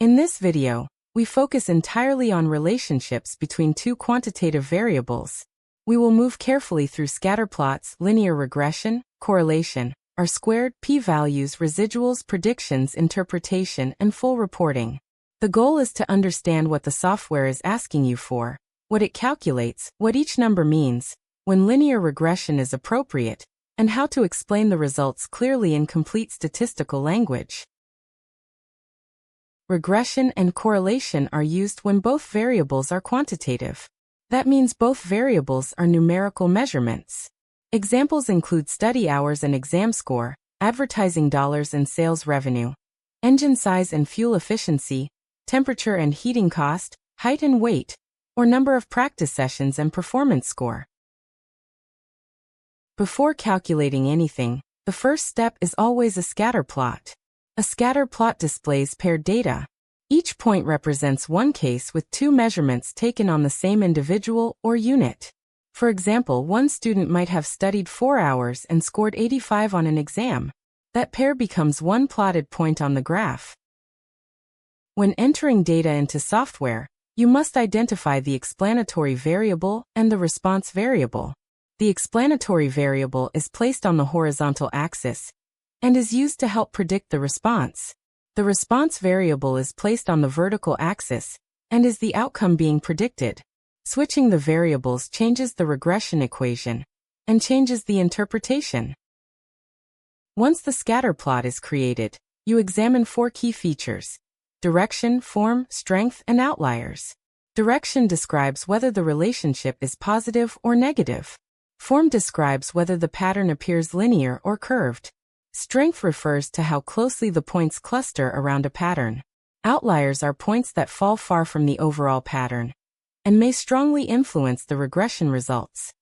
In this video, we focus entirely on relationships between two quantitative variables. We will move carefully through scatterplots, linear regression, correlation, R-squared, p-values, residuals, predictions, interpretation, and full reporting. The goal is to understand what the software is asking you for, what it calculates, what each number means, when linear regression is appropriate, and how to explain the results clearly in complete statistical language. Regression and correlation are used when both variables are quantitative. That means both variables are numerical measurements. Examples include study hours and exam score, advertising dollars and sales revenue, engine size and fuel efficiency, temperature and heating cost, height and weight, or number of practice sessions and performance score. Before calculating anything, the first step is always a scatter plot. A scatter plot displays paired data. Each point represents one case with two measurements taken on the same individual or unit. For example, one student might have studied 4 hours and scored 85 on an exam. That pair becomes one plotted point on the graph. When entering data into software, you must identify the explanatory variable and the response variable. The explanatory variable is placed on the horizontal axis and is used to help predict the response. The response variable is placed on the vertical axis and is the outcome being predicted. Switching the variables changes the regression equation and changes the interpretation. Once the scatter plot is created, you examine 4 key features: direction, form, strength, and outliers. Direction describes whether the relationship is positive or negative. Form describes whether the pattern appears linear or curved. Strength refers to how closely the points cluster around a pattern. Outliers are points that fall far from the overall pattern and may strongly influence the regression results.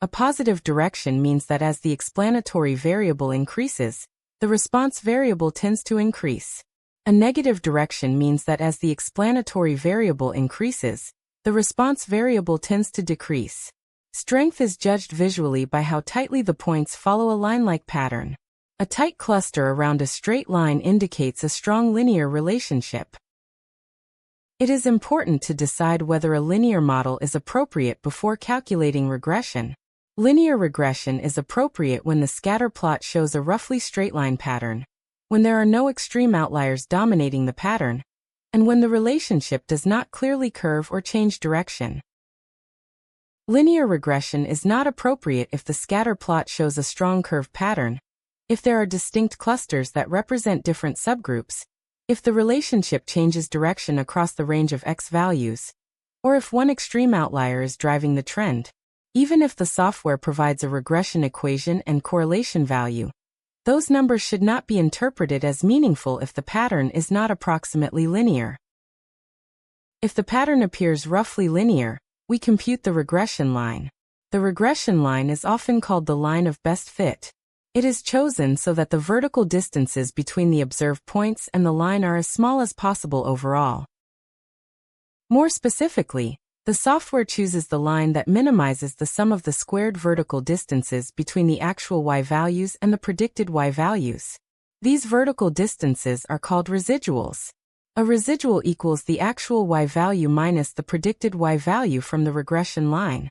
A positive direction means that as the explanatory variable increases, the response variable tends to increase. A negative direction means that as the explanatory variable increases, the response variable tends to decrease. Strength is judged visually by how tightly the points follow a line-like pattern. A tight cluster around a straight line indicates a strong linear relationship. It is important to decide whether a linear model is appropriate before calculating regression. Linear regression is appropriate when the scatter plot shows a roughly straight-line pattern, when there are no extreme outliers dominating the pattern, and when the relationship does not clearly curve or change direction. Linear regression is not appropriate if the scatter plot shows a strong curve pattern, if there are distinct clusters that represent different subgroups, if the relationship changes direction across the range of x values, or if one extreme outlier is driving the trend. Even if the software provides a regression equation and correlation value, those numbers should not be interpreted as meaningful if the pattern is not approximately linear. If the pattern appears roughly linear, we compute the regression line. The regression line is often called the line of best fit. It is chosen so that the vertical distances between the observed points and the line are as small as possible overall. More specifically, the software chooses the line that minimizes the sum of the squared vertical distances between the actual y values and the predicted y values. These vertical distances are called residuals. A residual equals the actual y value minus the predicted y value from the regression line.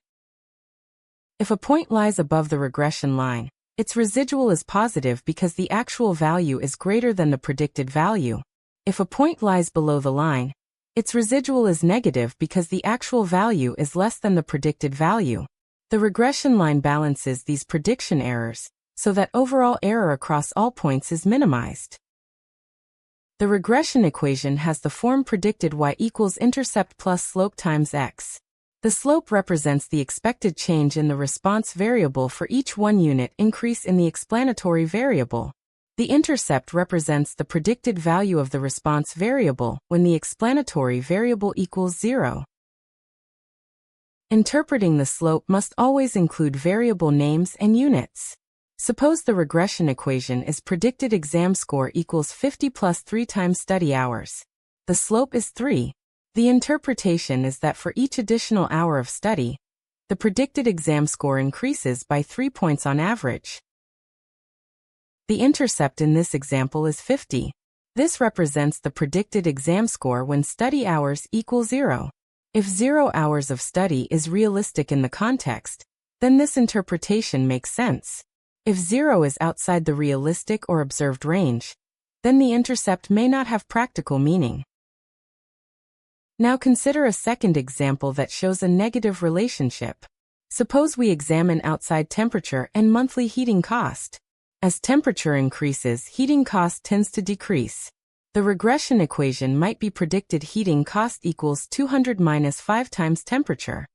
If a point lies above the regression line, its residual is positive because the actual value is greater than the predicted value. If a point lies below the line, its residual is negative because the actual value is less than the predicted value. The regression line balances these prediction errors so that overall error across all points is minimized. The regression equation has the form predicted y equals intercept plus slope times x. The slope represents the expected change in the response variable for each 1 unit increase in the explanatory variable. The intercept represents the predicted value of the response variable when the explanatory variable equals 0. Interpreting the slope must always include variable names and units. Suppose the regression equation is predicted exam score equals 50 plus 3 times study hours. The slope is 3. The interpretation is that for each additional hour of study, the predicted exam score increases by 3 points on average. The intercept in this example is 50. This represents the predicted exam score when study hours equal 0. If 0 hours of study is realistic in the context, then this interpretation makes sense. If 0 is outside the realistic or observed range, then the intercept may not have practical meaning. Now consider a second example that shows a negative relationship. Suppose we examine outside temperature and monthly heating cost. As temperature increases, heating cost tends to decrease. The regression equation might be predicted heating cost equals 200 minus 5 times temperature.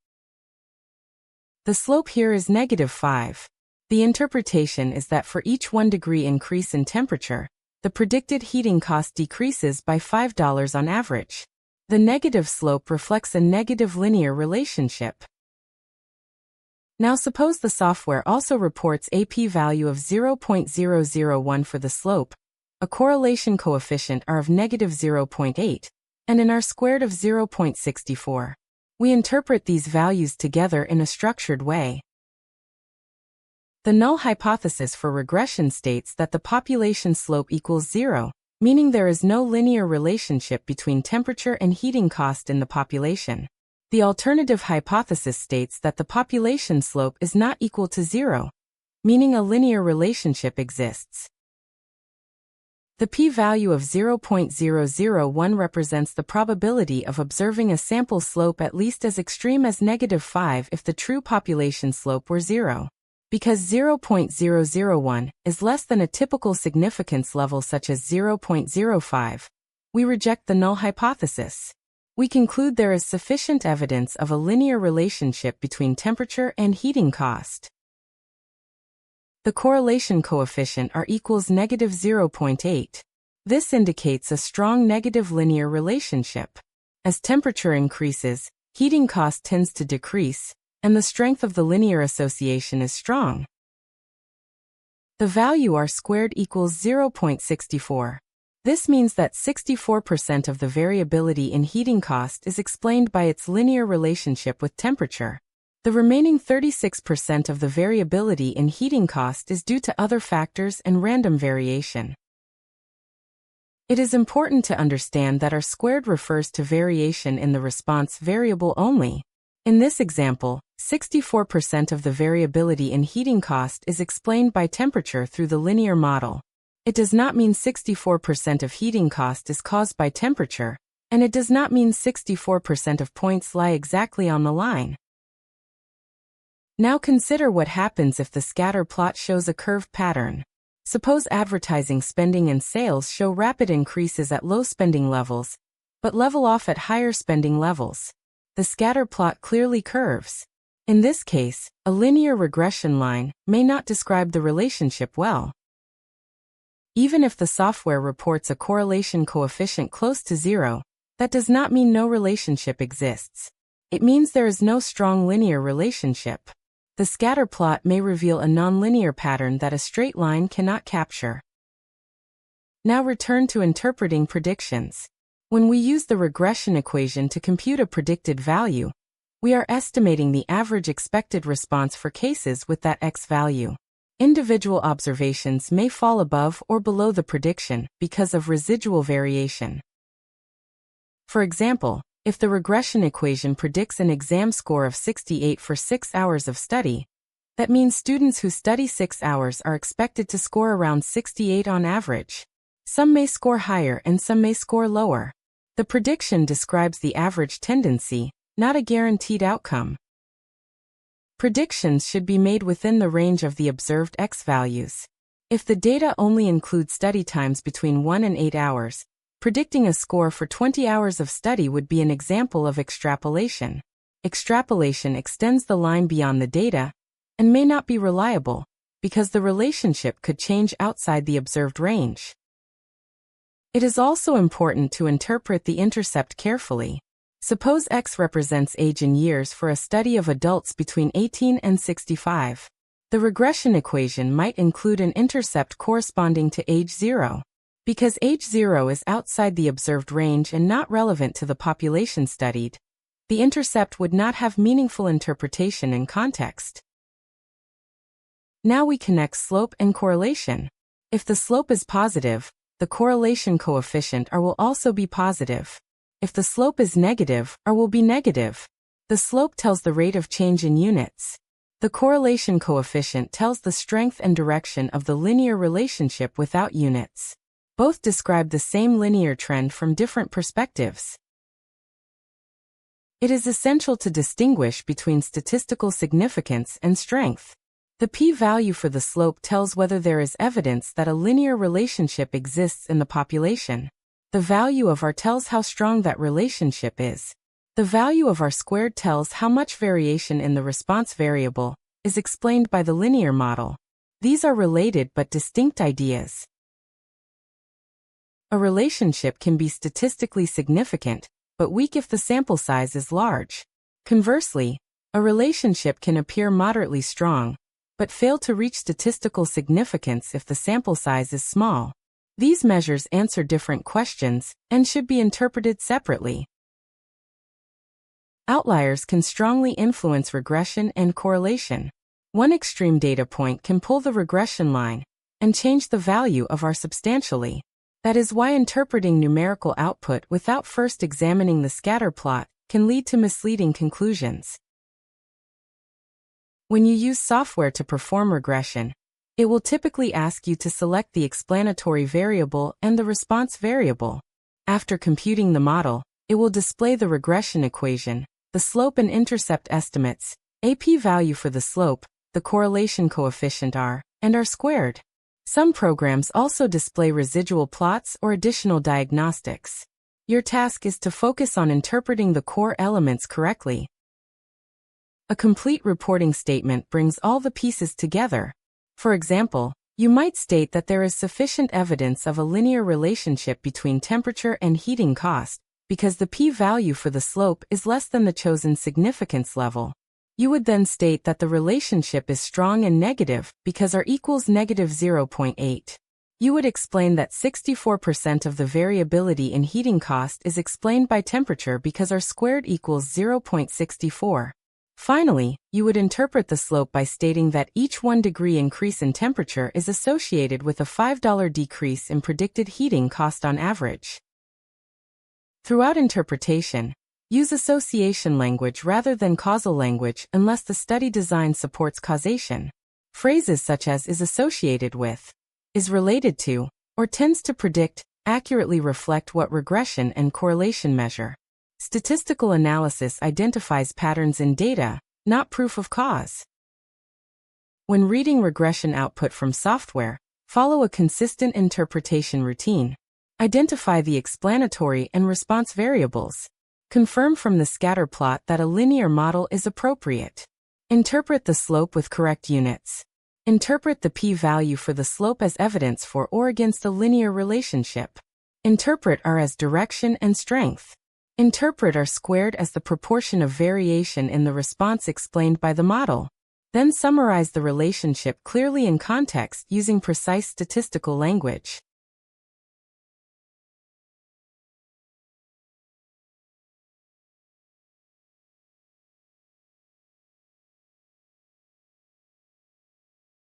The slope here is -5. The interpretation is that for each 1 degree increase in temperature, the predicted heating cost decreases by $5 on average. The negative slope reflects a negative linear relationship. Now suppose the software also reports a p-value of 0.001 for the slope, a correlation coefficient R of -0.8, and an R² of 0.64. We interpret these values together in a structured way. The null hypothesis for regression states that the population slope equals 0, meaning there is no linear relationship between temperature and heating cost in the population. The alternative hypothesis states that the population slope is not equal to 0, meaning a linear relationship exists. The p-value of 0.001 represents the probability of observing a sample slope at least as extreme as -5 if the true population slope were 0. Because 0.001 is less than a typical significance level such as 0.05, we reject the null hypothesis. We conclude there is sufficient evidence of a linear relationship between temperature and heating cost. The correlation coefficient R equals -0.8. This indicates a strong negative linear relationship. As temperature increases, heating cost tends to decrease, and the strength of the linear association is strong. The value R² equals 0.64. This means that 64% of the variability in heating cost is explained by its linear relationship with temperature. The remaining 36% of the variability in heating cost is due to other factors and random variation. It is important to understand that R² refers to variation in the response variable only. In this example, 64% of the variability in heating cost is explained by temperature through the linear model. It does not mean 64% of heating cost is caused by temperature, and it does not mean 64% of points lie exactly on the line. Now consider what happens if the scatter plot shows a curved pattern. Suppose advertising spending and sales show rapid increases at low spending levels, but level off at higher spending levels. The scatter plot clearly curves. In this case, a linear regression line may not describe the relationship well. Even if the software reports a correlation coefficient close to 0, that does not mean no relationship exists. It means there is no strong linear relationship. The scatter plot may reveal a nonlinear pattern that a straight line cannot capture. Now return to interpreting predictions. When we use the regression equation to compute a predicted value, we are estimating the average expected response for cases with that x value. Individual observations may fall above or below the prediction because of residual variation. For example, if the regression equation predicts an exam score of 68 for 6 hours of study, that means students who study 6 hours are expected to score around 68 on average. Some may score higher and some may score lower. The prediction describes the average tendency, not a guaranteed outcome. Predictions should be made within the range of the observed x values. If the data only include study times between 1 and 8 hours, predicting a score for 20 hours of study would be an example of extrapolation. Extrapolation extends the line beyond the data and may not be reliable because the relationship could change outside the observed range. It is also important to interpret the intercept carefully. Suppose X represents age in years for a study of adults between 18 and 65. The regression equation might include an intercept corresponding to age 0. Because age 0 is outside the observed range and not relevant to the population studied, the intercept would not have meaningful interpretation in context. Now we connect slope and correlation. If the slope is positive, the correlation coefficient R will also be positive. If the slope is negative, R will be negative. The slope tells the rate of change in units. The correlation coefficient tells the strength and direction of the linear relationship without units. Both describe the same linear trend from different perspectives. It is essential to distinguish between statistical significance and strength. The p-value for the slope tells whether there is evidence that a linear relationship exists in the population. The value of R tells how strong that relationship is. The value of R squared tells how much variation in the response variable is explained by the linear model. These are related but distinct ideas. A relationship can be statistically significant, but weak if the sample size is large. Conversely, a relationship can appear moderately strong, but fail to reach statistical significance if the sample size is small. These measures answer different questions and should be interpreted separately. Outliers can strongly influence regression and correlation. One extreme data point can pull the regression line and change the value of R substantially. That is why interpreting numerical output without first examining the scatter plot can lead to misleading conclusions. When you use software to perform regression, it will typically ask you to select the explanatory variable and the response variable. After computing the model, it will display the regression equation, the slope and intercept estimates, a p-value for the slope, the correlation coefficient R, and R squared. Some programs also display residual plots or additional diagnostics. Your task is to focus on interpreting the core elements correctly. A complete reporting statement brings all the pieces together. For example, you might state that there is sufficient evidence of a linear relationship between temperature and heating cost, because the p-value for the slope is less than the chosen significance level. You would then state that the relationship is strong and negative because R equals negative 0.8. You would explain that 64% of the variability in heating cost is explained by temperature because R squared equals 0.64. Finally, you would interpret the slope by stating that each 1 degree increase in temperature is associated with a $5 decrease in predicted heating cost on average. Throughout interpretation, use association language rather than causal language unless the study design supports causation. Phrases such as is associated with, is related to, or tends to predict accurately reflect what regression and correlation measure. Statistical analysis identifies patterns in data, not proof of cause. When reading regression output from software, follow a consistent interpretation routine. Identify the explanatory and response variables. Confirm from the scatter plot that a linear model is appropriate. Interpret the slope with correct units. Interpret the p-value for the slope as evidence for or against a linear relationship. Interpret R as direction and strength. Interpret R squared as the proportion of variation in the response explained by the model. Then summarize the relationship clearly in context using precise statistical language.